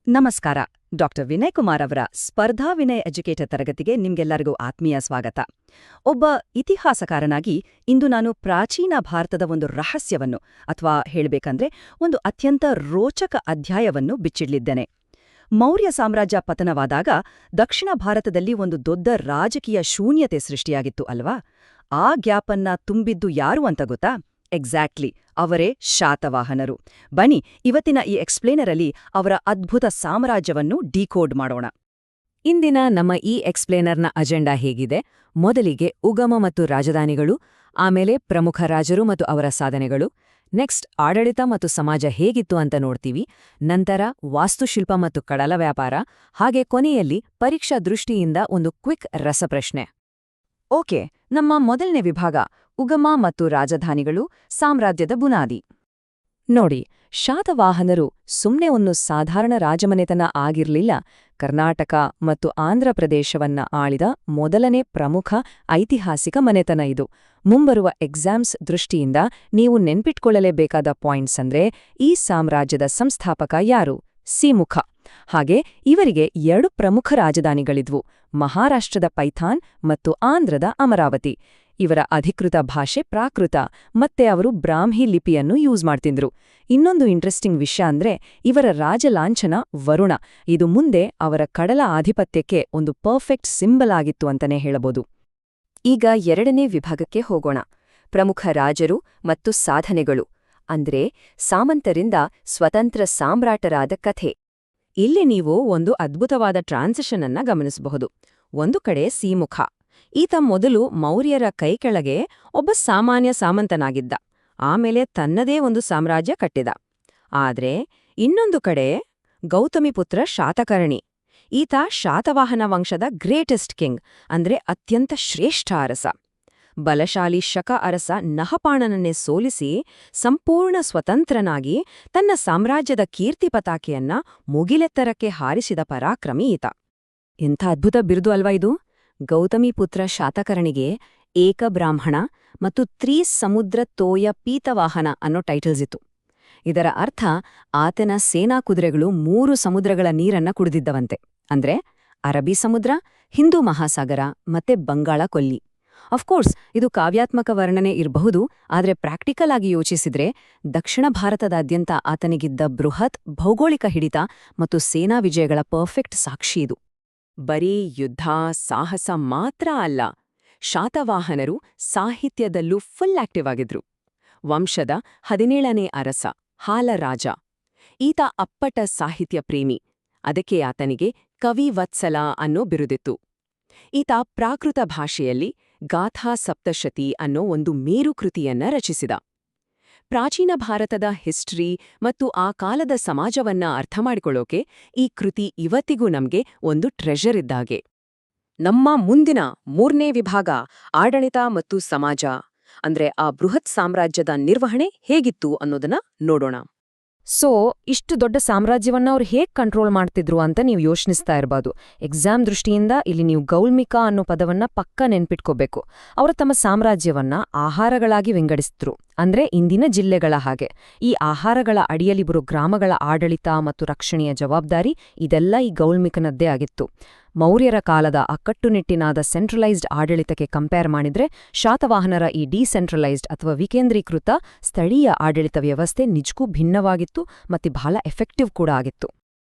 ನಮಸ್ಕಾರ. ಡಾಕ್ಟರ್ ವಿನಯ್ ಕುಮಾರ್ ಅವರ ಸ್ಪರ್ಧಾ ವಿನಯ್ ಎಜುಕೇಟರ್ ತರಗತಿಗೆ ನಿಮ್ಗೆಲ್ಲರಿಗೂ ಆತ್ಮೀಯ ಸ್ವಾಗತ. ಒಬ್ಬ ಇತಿಹಾಸಕಾರನಾಗಿ ಇಂದು ನಾನು ಪ್ರಾಚೀನ ಭಾರತದ ಒಂದು ರಹಸ್ಯವನ್ನು ಅಥವಾ ಹೇಳಬೇಕಂದ್ರೆ ಒಂದು ಅತ್ಯಂತ ರೋಚಕ ಅಧ್ಯಾಯವನ್ನು ಬಿಚ್ಚಿಡ್ಲಿದ್ದೇನೆ. ಮೌರ್ಯ ಸಾಮ್ರಾಜ್ಯ ಪತನವಾದಾಗ ದಕ್ಷಿಣ ಭಾರತದಲ್ಲಿ ಒಂದು ದೊಡ್ಡ ರಾಜಕೀಯ ಶೂನ್ಯತೆ ಸೃಷ್ಟಿಯಾಗಿತ್ತು ಅಲ್ವಾ? ಆ ಗ್ಯಾಪನ್ನ ತುಂಬಿದ್ದು ಯಾರು ಅಂತ ಗೊತ್ತಾ? ಎಕ್ಸಾಕ್ಟ್ಲಿ, ಅವರೇ ಶಾತವಾಹನರು. ಬನ್ನಿ ಇವತ್ತಿನ ಈ ಎಕ್ಸ್ಪ್ಲೇನರಲ್ಲಿ ಅವರ ಅದ್ಭುತ ಸಾಮ್ರಾಜ್ಯವನ್ನು ಡಿಕೋಡ್ ಮಾಡೋಣ. ಇಂದಿನ ನಮ್ಮ ಈ ಎಕ್ಸ್ಪ್ಲೇನರ್ನ ಅಜೆಂಡಾ ಹೇಗಿದೆ? ಮೊದಲಿಗೆ ಉಗಮ ಮತ್ತು ರಾಜಧಾನಿಗಳು, ಆಮೇಲೆ ಪ್ರಮುಖ ರಾಜರು ಮತ್ತು ಅವರ ಸಾಧನೆಗಳು, ನೆಕ್ಸ್ಟ್ ಆಡಳಿತ ಮತ್ತು ಸಮಾಜ ಹೇಗಿತ್ತು ಅಂತ ನೋಡ್ತೀವಿ, ನಂತರ ವಾಸ್ತುಶಿಲ್ಪ ಮತ್ತು ಕಡಲ ವ್ಯಾಪಾರ, ಹಾಗೆ ಕೊನೆಯಲ್ಲಿ ಪರೀಕ್ಷಾ ದೃಷ್ಟಿಯಿಂದ ಒಂದು ಕ್ವಿಕ್ ರಸಪ್ರಶ್ನೆ. ಓಕೆ, ನಮ್ಮ ಮೊದಲನೇ ವಿಭಾಗ ಉಗಮ ಮತ್ತು ರಾಜಧಾನಿಗಳು, ಸಾಮ್ರಾಜ್ಯದ ಬುನಾದಿ. ನೋಡಿ, ಶಾತವಾಹನರು ಸುಮ್ನೆ ಒಂದು ಸಾಧಾರಣ ರಾಜಮನೆತನ ಆಗಿರ್ಲಿಲ್ಲ. ಕರ್ನಾಟಕ ಮತ್ತು ಆಂಧ್ರಪ್ರದೇಶವನ್ನ ಆಳಿದ ಮೊದಲನೇ ಪ್ರಮುಖ ಐತಿಹಾಸಿಕ ಮನೆತನ ಇದು. ಮುಂಬರುವ ಎಕ್ಸಾಮ್ಸ್ ದೃಷ್ಟಿಯಿಂದ ನೀವು ನೆನ್ಪಿಟ್ಕೊಳ್ಳಲೇಬೇಕಾದ ಪಾಯಿಂಟ್ಸ್ ಅಂದ್ರೆ ಈ ಸಾಮ್ರಾಜ್ಯದ ಸಂಸ್ಥಾಪಕ ಯಾರು? ಸಿಮುಖ. ಹಾಗೆ ಇವರಿಗೆ 2 ಪ್ರಮುಖ ರಾಜಧಾನಿಗಳಿದ್ವು, ಮಹಾರಾಷ್ಟ್ರದ ಪೈಥಾನ್ ಮತ್ತು ಆಂಧ್ರದ ಅಮರಾವತಿ. ಇವರ ಅಧಿಕೃತ ಭಾಷೆ ಪ್ರಾಕೃತ, ಮತ್ತೆ ಅವರು ಬ್ರಾಹ್ಮಿ ಲಿಪಿಯನ್ನು ಯೂಸ್ ಮಾಡ್ತಿದ್ರು. ಇನ್ನೊಂದು ಇಂಟ್ರೆಸ್ಟಿಂಗ್ ವಿಷಯ ಅಂದ್ರೆ ಇವರ ರಾಜಲಾಂಛನ ವರುಣ. ಇದು ಮುಂದೆ ಅವರ ಕಡಲ ಆಧಿಪತ್ಯಕ್ಕೆ ಒಂದು ಪರ್ಫೆಕ್ಟ್ ಸಿಂಬಲ್ ಆಗಿತ್ತು ಅಂತಾನೆ ಹೇಳಬಹುದು. ಈಗ 2ನೇ ವಿಭಾಗಕ್ಕೆ ಹೋಗೋಣ. ಪ್ರಮುಖ ರಾಜರು ಮತ್ತು ಸಾಧನೆಗಳು, ಅಂದ್ರೆ ಸಾಮಂತರಿಂದ ಸ್ವತಂತ್ರ ಸಾಮ್ರಾಟರಾದ ಕಥೆ. ಇಲ್ಲಿ ನೀವು ಒಂದು ಅದ್ಭುತವಾದ ಟ್ರಾನ್ಸಿಷನ್ ಅನ್ನ ಗಮನಿಸಬಹುದು. ಒಂದು ಕಡೆ ಸಿಮುಖ. ಈತ ಮೊದಲು ಮೌರ್ಯರ ಕೈಕೆಳಗೆ ಒಬ್ಬ ಸಾಮಾನ್ಯ ಸಾಮಂತನಾಗಿದ್ದ, ಆಮೇಲೆ ತನ್ನದೇ ಒಂದು ಸಾಮ್ರಾಜ್ಯ ಕಟ್ಟಿದ. ಆದ್ರೆ ಇನ್ನೊಂದು ಕಡೆ ಗೌತಮಿಪುತ್ರ ಶಾತಕರ್ಣಿ. ಈತ ಶಾತವಾಹನ ವಂಶದ ಗ್ರೇಟೆಸ್ಟ್ ಕಿಂಗ್, ಅಂದ್ರೆ ಅತ್ಯಂತ ಶ್ರೇಷ್ಠ ಅರಸ. ಬಲಶಾಲಿ ಶಕ ಅರಸ ನಹಪಾಣನನ್ನೇ ಸೋಲಿಸಿ ಸಂಪೂರ್ಣ ಸ್ವತಂತ್ರನಾಗಿ ತನ್ನ ಸಾಮ್ರಾಜ್ಯದ ಕೀರ್ತಿ ಪತಾಕೆಯನ್ನ ಮುಗಿಲೆತ್ತರಕ್ಕೆ ಹಾರಿಸಿದ ಪರಾಕ್ರಮಿ ಈತ. ಎಂಥ ಅದ್ಭುತ ಬಿರುದು ಅಲ್ವಾ ಇದು! ಗೌತಮಿಪುತ್ರ ಶಾತಕರ್ಣಿಗೆ ಏಕಬ್ರಾಹ್ಮಣ ಮತ್ತು ತ್ರಿಸಮುದ್ರ ತೋಯ ಪೀತವಾಹನ ಅನ್ನೋ ಟೈಟಲ್ಸ್ ಇತ್ತು. ಇದರ ಅರ್ಥ ಆತನ ಸೇನಾ ಕುದುರೆಗಳು 3 ಸಮುದ್ರಗಳ ನೀರನ್ನ ಕುಡಿದಿದ್ದವಂತೆ, ಅಂದ್ರೆ ಅರಬ್ಬಿ ಸಮುದ್ರ, ಹಿಂದೂ ಮಹಾಸಾಗರ ಮತ್ತೆ ಬಂಗಾಳ ಕೊಲ್ಲಿ. ಅಫ್ಕೋರ್ಸ್ ಇದು ಕಾವ್ಯಾತ್ಮಕ ವರ್ಣನೆ ಇರಬಹುದು, ಆದ್ರೆ ಪ್ರಾಕ್ಟಿಕಲ್ ಆಗಿ ಯೋಚಿಸಿದ್ರೆ ದಕ್ಷಿಣ ಭಾರತದಾದ್ಯಂತ ಆತನಿಗಿದ್ದ ಬೃಹತ್ ಭೌಗೋಳಿಕ ಹಿಡಿತ ಮತ್ತು ಸೇನಾ ವಿಜಯಗಳ ಪರ್ಫೆಕ್ಟ್ ಸಾಕ್ಷಿ ಇದು. ಬರೀ ಯುದ್ಧ ಸಾಹಸ ಮಾತ್ರ ಅಲ್ಲ, ಶಾತವಾಹನರು ಸಾಹಿತ್ಯದಲ್ಲೂ ಫುಲ್ ಆಕ್ಟಿವ್ ಆಗಿದ್ರು. ವಂಶದ 17ನೇ ಅರಸ ಹಾಲರಾಜ. ಈತ ಅಪ್ಪಟ ಸಾಹಿತ್ಯ ಪ್ರೇಮಿ, ಅದಕ್ಕೆ ಆತನಿಗೆ ಕವಿವತ್ಸಲ ಅನ್ನೋ ಬಿರುದಿತ್ತು. ಈತ ಪ್ರಾಕೃತ ಭಾಷೆಯಲ್ಲಿ ಗಾಥಾ ಸಪ್ತಶತಿ ಅನ್ನೋ ಒಂದು ಮೇರುಕೃತಿಯನ್ನ ರಚಿಸಿದ. ಪ್ರಾಚೀನ ಭಾರತದ ಹಿಸ್ಟರಿ ಮತ್ತು ಆ ಕಾಲದ ಸಮಾಜವನ್ನ ಅರ್ಥಮಾಡಿಕೊಳ್ಳೋಕೆ ಈ ಕೃತಿ ಇವತ್ತಿಗೂ ನಮ್ಗೆ ಒಂದು ಟ್ರೆಷರ್ ಇದ್ದಾಗೆ. ನಮ್ಮ ಮುಂದಿನ 3ನೇ ವಿಭಾಗ ಆಡಳಿತ ಮತ್ತು ಸಮಾಜ, ಅಂದ್ರೆ ಆ ಬೃಹತ್ ಸಾಮ್ರಾಜ್ಯದ ನಿರ್ವಹಣೆ ಹೇಗಿತ್ತು ಅನ್ನೋದನ್ನ ನೋಡೋಣ. ಇಷ್ಟು ದೊಡ್ಡ ಸಾಮ್ರಾಜ್ಯವನ್ನ ಅವ್ರು ಹೇಗ್ ಕಂಟ್ರೋಲ್ ಮಾಡ್ತಿದ್ರು ಅಂತ ನೀವು ಯೋಚಿಸ್ತಾ ಇರಬಹುದು. ಎಕ್ಸಾಮ್ ದೃಷ್ಟಿಯಿಂದ ಇಲ್ಲಿ ನೀವು ಗೌಲ್ಮಿಕಾ ಅನ್ನೋ ಪದವನ್ನ ಪಕ್ಕ ನೆನ್ಪಿಟ್ಕೋಬೇಕು. ಅವರು ತಮ್ಮ ಸಾಮ್ರಾಜ್ಯವನ್ನ ಆಹಾರಗಳಾಗಿ ವಿಂಗಡಿಸಿದ್ರು, ಅಂದ್ರೆ ಇಂದಿನ ಜಿಲ್ಲೆಗಳ ಹಾಗೆ. ಈ ಆಹಾರಗಳ ಅಡಿಯಲ್ಲಿ ಬರೋ ಗ್ರಾಮಗಳ ಆಡಳಿತ ಮತ್ತು ರಕ್ಷಣೆಯ ಜವಾಬ್ದಾರಿ ಇದೆಲ್ಲ ಈ ಗೌಲ್ಮಿಕನದ್ದೇ ಆಗಿತ್ತು. ಮೌರ್ಯರ ಕಾಲದ ಆ ಕಟ್ಟುನಿಟ್ಟಿನಾದ ಸೆಂಟ್ರಲೈಸ್ಡ್ ಆಡಳಿತಕ್ಕೆ ಕಂಪೇರ್ ಮಾಡಿದ್ರೆ ಶಾತವಾಹನರ ಈ ಡಿಸೆಂಟ್ರಲೈಸ್ಡ್ ಅಥವಾ ವಿಕೇಂದ್ರೀಕೃತ ಸ್ಥಳೀಯ ಆಡಳಿತ ವ್ಯವಸ್ಥೆ ನಿಜಕ್ಕೂ ಭಿನ್ನವಾಗಿತ್ತು ಮತ್ತೆ ಬಹಳ ಎಫೆಕ್ಟಿವ್ ಕೂಡ ಆಗಿತ್ತು.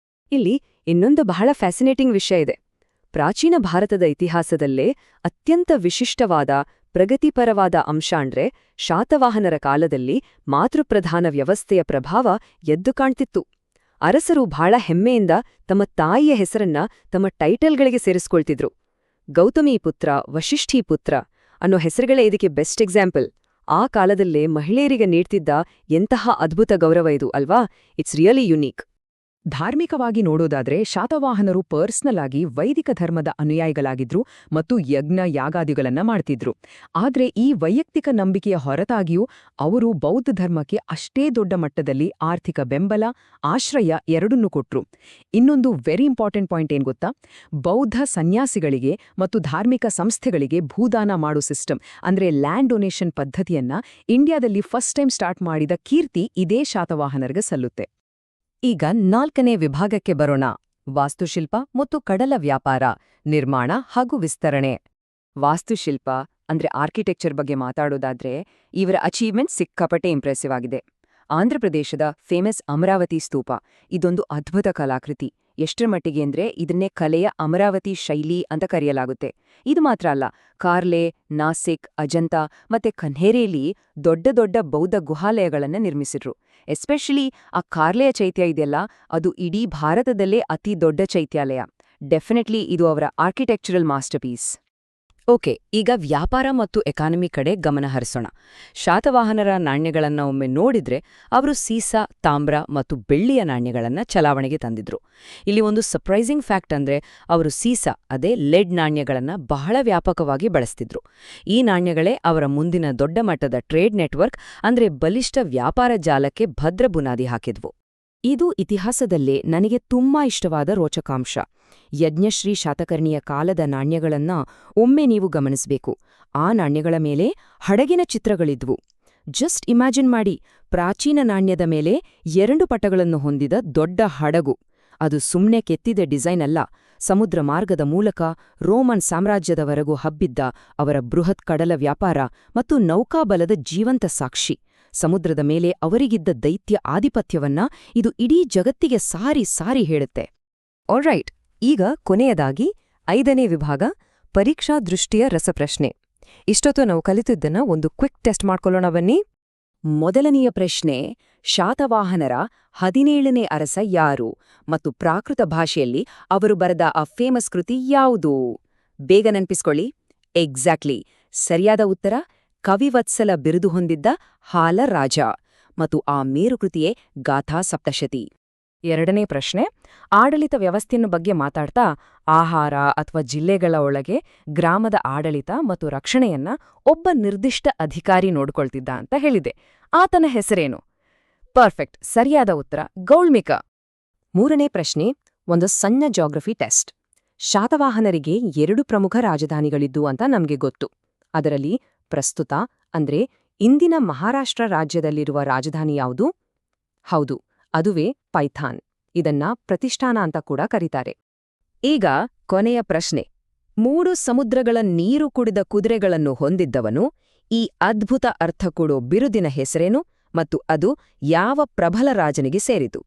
ಇಲ್ಲಿ ಇನ್ನೊಂದು ಬಹಳ ಫ್ಯಾಸಿನೇಟಿಂಗ್ ವಿಷಯ ಇದೆ. ಪ್ರಾಚೀನ ಭಾರತದ ಇತಿಹಾಸದಲ್ಲೇ ಅತ್ಯಂತ ವಿಶಿಷ್ಟವಾದ ಪ್ರಗತಿಪರವಾದ ಅಂಶ ಅಂದ್ರೆ ಶಾತವಾಹನರ ಕಾಲದಲ್ಲಿ ಮಾತೃಪ್ರಧಾನ ವ್ಯವಸ್ಥೆಯ ಪ್ರಭಾವ ಎದ್ದು ಕಾಣ್ತಿತ್ತು. ಅರಸರು ಬಹಳ ಹೆಮ್ಮೆಯಿಂದ ತಮ್ಮ ತಾಯಿಯ ಹೆಸರನ್ನ ತಮ್ಮ ಟೈಟಲ್ಗಳಿಗೆ ಸೇರಿಸ್ಕೊಳ್ತಿದ್ರು. ಗೌತಮೀಪುತ್ರ, ವಶಿಷ್ಠೀಪುತ್ರ ಅನ್ನೋ ಹೆಸರುಗಳೇ ಇದಕ್ಕೆ ಬೆಸ್ಟ್ ಎಕ್ಸಾಂಪಲ್. ಆ ಕಾಲದಲ್ಲೇ ಮಹಿಳೆಯರಿಗೆ ನೀಡ್ತಿದ್ದ ಎಂತಹ ಅದ್ಭುತ ಗೌರವ ಇದು ಅಲ್ವಾ? It's really unique. ಧಾರ್ಮಿಕವಾಗಿ ನೋಡೋದಾದ್ರೆ ಶಾತವಾಹನರು ಪರ್ಸ್ನಲ್ ಆಗಿ ವೈದಿಕ ಧರ್ಮದ ಅನುಯಾಯಿಗಳಾಗಿದ್ರು ಮತ್ತು ಯಜ್ಞ ಯಾಗಾದಿಗಳನ್ನ ಮಾಡ್ತಿದ್ರು. ಆದ್ರೆ ಈ ವೈಯಕ್ತಿಕ ನಂಬಿಕೆಯ ಹೊರತಾಗಿಯೂ ಅವರು ಬೌದ್ಧ ಧರ್ಮಕ್ಕೆ ಅಷ್ಟೇ ದೊಡ್ಡ ಮಟ್ಟದಲ್ಲಿ ಆರ್ಥಿಕ ಬೆಂಬಲ, ಆಶ್ರಯ ಎರಡನ್ನೂ ಕೊಟ್ರು. ಇನ್ನೊಂದು ವೆರಿ ಇಂಪಾರ್ಟೆಂಟ್ ಪಾಯಿಂಟ್ ಏನ್ ಗೊತ್ತಾ? ಬೌದ್ಧ ಸನ್ಯಾಸಿಗಳಿಗೆ ಮತ್ತು ಧಾರ್ಮಿಕ ಸಂಸ್ಥೆಗಳಿಗೆ ಭೂದಾನ ಮಾಡೋ ಸಿಸ್ಟಮ್ ಅಂದ್ರೆ ಲ್ಯಾಂಡ್ ಡೊನೇಷನ್ ಪದ್ಧತಿಯನ್ನ ಇಂಡಿಯಾದಲ್ಲಿ ಫಸ್ಟ್ ಟೈಮ್ ಸ್ಟಾರ್ಟ್ ಮಾಡಿದ ಕೀರ್ತಿ ಇದೇ ಶಾತವಾಹನರಿಗೆ ಸಲ್ಲುತ್ತೆ. ಈಗ 4ನೇ ವಿಭಾಗಕ್ಕೆ ಬರೋಣ. ವಾಸ್ತುಶಿಲ್ಪ ಮತ್ತು ಕಡಲ ವ್ಯಾಪಾರ, ನಿರ್ಮಾಣ ಹಾಗೂ ವಿಸ್ತರಣೆ. ವಾಸ್ತುಶಿಲ್ಪ ಅಂದ್ರೆ ಆರ್ಕಿಟೆಕ್ಚರ್ ಬಗ್ಗೆ ಮಾತಾಡೋದಾದ್ರೆ ಇವರ ಅಚೀವ್ಮೆಂಟ್ ಸಿಕ್ಕಾಪಟ್ಟೆ ಇಂಪ್ರೆಸಿವ್ ಆಗಿದೆ. ಆಂಧ್ರಪ್ರದೇಶದ ಫೇಮಸ್ ಅಮರಾವತಿ ಸ್ತೂಪ ಇದೊಂದು ಅದ್ಭುತ ಕಲಾಕೃತಿ. ಎಷ್ಟರ ಮಟ್ಟಿಗೆ ಅಂದ್ರೆ ಇದನ್ನೇ ಕಲೆಯ ಅಮರಾವತಿ ಶೈಲಿ ಅಂತ ಕರೆಯಲಾಗುತ್ತೆ. ಇದು ಮಾತ್ರ ಅಲ್ಲ, ಕಾರ್ಲೆ, ನಾಸಿಕ್, ಅಜಂತ ಮತ್ತೆ ಕನ್ಹೇರಿಯಲ್ಲಿ ದೊಡ್ಡ ದೊಡ್ಡ ಬೌದ್ಧ ಗುಹಾಲಯಗಳನ್ನ ನಿರ್ಮಿಸಿದ್ರು. ಎಸ್ಪೆಷಲಿ ಆ ಕಾರ್ಲೆಯ ಚೈತ್ಯ ಇದೆಯಲ್ಲ, ಅದು ಇಡೀ ಭಾರತದಲ್ಲೇ ಅತಿ ದೊಡ್ಡ ಚೈತ್ಯಾಲಯ. ಡೆಫಿನೆಟ್ಲಿ ಇದು ಅವರ ಆರ್ಕಿಟೆಕ್ಚರಲ್ ಮಾಸ್ಟರ್ಪೀಸ್. ಓಕೆ, ಈಗ ವ್ಯಾಪಾರ ಮತ್ತು ಎಕಾನಮಿ ಕಡೆ ಗಮನ ಹರಿಸೋಣ. ಶಾತವಾಹನರ ನಾಣ್ಯಗಳನ್ನ ಒಮ್ಮೆ ನೋಡಿದ್ರೆ ಅವರು ಸೀಸ, ತಾಮ್ರ ಮತ್ತು ಬೆಳ್ಳಿಯ ನಾಣ್ಯಗಳನ್ನ ಚಲಾವಣೆಗೆ ತಂದಿದ್ರು. ಇಲ್ಲಿ ಒಂದು ಸರ್ಪ್ರೈಸಿಂಗ್ ಫ್ಯಾಕ್ಟ್ ಅಂದ್ರೆ ಅವರು ಸೀಸ, ಅದೇ ಲೆಡ್ ನಾಣ್ಯಗಳನ್ನ ಬಹಳ ವ್ಯಾಪಕವಾಗಿ ಬಳಸ್ತಿದ್ರು. ಈ ನಾಣ್ಯಗಳೇ ಅವರ ಮುಂದಿನ ದೊಡ್ಡ ಮಟ್ಟದ ಟ್ರೇಡ್ ನೆಟ್ವರ್ಕ್ ಅಂದ್ರೆ ಬಲಿಷ್ಠ ವ್ಯಾಪಾರ ಜಾಲಕ್ಕೆ ಭದ್ರ ಬುನಾದಿ ಹಾಕಿದ್ವು. ಇದು ಇತಿಹಾಸದಲ್ಲೇ ನನಗೆ ತುಂಬಾ ಇಷ್ಟವಾದ ರೋಚಕಾಂಶ. ಯಜ್ಞಶ್ರೀ ಶಾತಕರ್ಣಿಯ ಕಾಲದ ನಾಣ್ಯಗಳನ್ನ ಒಮ್ಮೆ ನೀವು ಗಮನಿಸಬೇಕು. ಆ ನಾಣ್ಯಗಳ ಮೇಲೆ ಹಡಗಿನ ಚಿತ್ರಗಳಿದ್ವು. ಜಸ್ಟ್ ಇಮ್ಯಾಜಿನ್ ಮಾಡಿ, ಪ್ರಾಚೀನ ನಾಣ್ಯದ ಮೇಲೆ 2 ಪಟಗಳನ್ನು ಹೊಂದಿದ ದೊಡ್ಡ ಹಡಗು. ಅದು ಸುಮ್ನೆ ಕೆತ್ತಿದ ಡಿಸೈನ್ ಅಲ್ಲ, ಸಮುದ್ರ ಮಾರ್ಗದ ಮೂಲಕ ರೋಮನ್ ಸಾಮ್ರಾಜ್ಯದವರೆಗೂ ಹಬ್ಬಿದ್ದ ಅವರ ಬೃಹತ್ ಕಡಲ ವ್ಯಾಪಾರ ಮತ್ತು ನೌಕಾಬಲದ ಜೀವಂತ ಸಾಕ್ಷಿ. ಸಮುದ್ರದ ಮೇಲೆ ಅವರಿಗಿದ್ದ ದೈತ್ಯ ಆಧಿಪತ್ಯವನ್ನ ಇದು ಇಡೀ ಜಗತ್ತಿಗೆ ಸಾರಿ ಸಾರಿ ಹೇಳುತ್ತೆ. ಆಲ್ರೈಟ್, ಈಗ ಕೊನೆಯದಾಗಿ 5ನೇ ವಿಭಾಗ, ಪರೀಕ್ಷಾ ದೃಷ್ಟಿಯ ರಸಪ್ರಶ್ನೆ. ಇಷ್ಟೊತ್ತು ನಾವು ಕಲಿತಿದ್ದನ್ನ ಒಂದು ಕ್ವಿಕ್ ಟೆಸ್ಟ್ ಮಾಡ್ಕೊಳ್ಳೋಣ ಬನ್ನಿ. ಮೊದಲನೆಯ ಪ್ರಶ್ನೆ, ಶಾತವಾಹನರ 17ನೇ ಅರಸ ಯಾರು ಮತ್ತು ಪ್ರಾಕೃತ ಭಾಷೆಯಲ್ಲಿ ಅವರು ಬರೆದ ಆ ಫೇಮಸ್ ಕೃತಿ ಯಾವುದು? ಬೇಗ ನೆನ್ಪಿಸ್ಕೊಳ್ಳಿ. ಎಕ್ಸಾಕ್ಟ್ಲಿ, ಸರಿಯಾದ ಉತ್ತರ ಕವಿವತ್ಸಲ ಬಿರುದು ಹೊಂದಿದ್ದ ಹಾಲ ರಾಜ, ಮತ್ತು ಆ ಮೇರುಕೃತಿಯೇ ಗಾಥಾ ಸಪ್ತಶತಿ. 2ನೇ ಪ್ರಶ್ನೆ, ಆಡಳಿತ ವ್ಯವಸ್ಥೆಯನ್ನು ಬಗ್ಗೆ ಮಾತಾಡ್ತಾ ಆಹಾರ ಅಥವಾ ಜಿಲ್ಲೆಗಳ ಒಳಗೆ ಗ್ರಾಮದ ಆಡಳಿತ ಮತ್ತು ರಕ್ಷಣೆಯನ್ನ ಒಬ್ಬ ನಿರ್ದಿಷ್ಟ ಅಧಿಕಾರಿ ನೋಡ್ಕೊಳ್ತಿದ್ದ ಅಂತ ಹೇಳಿದೆ. ಆತನ ಹೆಸರೇನು? ಪರ್ಫೆಕ್ಟ್, ಸರಿಯಾದ ಉತ್ತರ ಗೌಳ್ಮಿಕ. 3ನೇ ಪ್ರಶ್ನೆ, ಒಂದು ಸಣ್ಣ ಜಾಗ್ರಫಿ ಟೆಸ್ಟ್. ಶಾತವಾಹನರಿಗೆ 2 ಪ್ರಮುಖ ರಾಜಧಾನಿಗಳಿದ್ದು ಅಂತ ನಮ್ಗೆ ಗೊತ್ತು. ಅದರಲ್ಲಿ ಪ್ರಸ್ತುತ ಅಂದ್ರೆ ಇಂದಿನ ಮಹಾರಾಷ್ಟ್ರ ರಾಜ್ಯದಲ್ಲಿರುವ ರಾಜಧಾನಿ ಯಾವುದು? ಹೌದು, ಅದುವೇ ಪೈಥಾನ್. ಇದನ್ನ ಪ್ರತಿಷ್ಠಾನ ಅಂತ ಕೂಡ ಕರೀತಾರೆ. ಈಗ ಕೊನೆಯ ಪ್ರಶ್ನೆ, 3 ಸಮುದ್ರಗಳ ನೀರು ಕುಡಿದ ಕುದುರೆಗಳನ್ನು ಹೊಂದಿದ್ದವನು, ಈ ಅದ್ಭುತ ಅರ್ಥ ಕೊಡೋ ಬಿರುದಿನ ಹೆಸರೇನು ಮತ್ತು ಅದು ಯಾವ ಪ್ರಬಲ ರಾಜನಿಗೆ ಸೇರಿತು?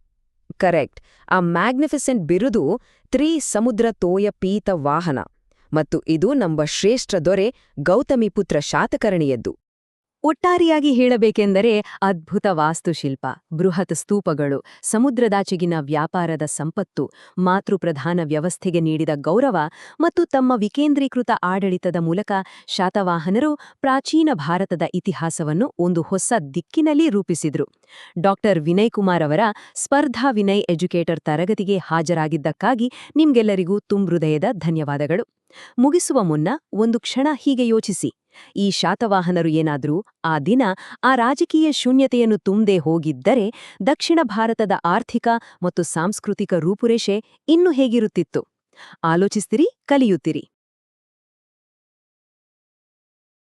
ಕರೆಕ್ಟ್, ಆ ಮ್ಯಾಗ್ನಿಫಿಸೆಂಟ್ ಬಿರುದು ತ್ರಿಸಮುದ್ರ ತೋಯ ಪೀತ ವಾಹನ, ಮತ್ತು ಇದು ನಮ್ಮ ಶ್ರೇಷ್ಠ ದೊರೆ ಗೌತಮಿಪುತ್ರ ಶಾತಕರ್ಣಿಯದ್ದು. ಒಟ್ಟಾರೆಯಾಗಿ ಹೇಳಬೇಕೆಂದರೆ ಅದ್ಭುತ ವಾಸ್ತುಶಿಲ್ಪ, ಬೃಹತ್ ಸ್ತೂಪಗಳು, ಸಮುದ್ರದಾಚೆಗಿನ ವ್ಯಾಪಾರದ ಸಂಪತ್ತು, ಮಾತೃಪ್ರಧಾನ ವ್ಯವಸ್ಥೆಗೆ ನೀಡಿದ ಗೌರವ ಮತ್ತು ತಮ್ಮ ವಿಕೇಂದ್ರೀಕೃತ ಆಡಳಿತದ ಮೂಲಕ ಶಾತವಾಹನರು ಪ್ರಾಚೀನ ಭಾರತದ ಇತಿಹಾಸವನ್ನು ಒಂದು ಹೊಸ ದಿಕ್ಕಿನಲ್ಲಿ ರೂಪಿಸಿದ್ರು. ಡಾ. ವಿನಯ್ ಕುಮಾರ್ ಅವರ ಸ್ಪರ್ಧಾ ವಿನಯ್ ಎಜುಕೇಟರ್ ತರಗತಿಗೆ ಹಾಜರಾಗಿದ್ದಕ್ಕಾಗಿ ನಿಮ್ಗೆಲ್ಲರಿಗೂ ತುಂಬೃದಯದ ಧನ್ಯವಾದಗಳು. ಮುಗಿಸುವ ಮುನ್ನ ಒಂದು ಕ್ಷಣ ಹೀಗೆ ಯೋಚಿಸಿ, ಈ ಶಾತವಾಹನರು ಏನಾದ್ರೂ ಆ ದಿನ ಆ ರಾಜಕೀಯ ಶೂನ್ಯತೆಯನ್ನು ತುಂಬದೆ ಹೋಗಿದ್ದರೆ ದಕ್ಷಿಣ ಭಾರತದ ಆರ್ಥಿಕ ಮತ್ತು ಸಾಂಸ್ಕೃತಿಕ ರೂಪುರೇಷೆ ಇನ್ನೂ ಹೇಗಿರುತ್ತಿತ್ತು? ಆಲೋಚಿಸ್ತಿರಿ, ಕಲಿಯುತ್ತಿರಿ.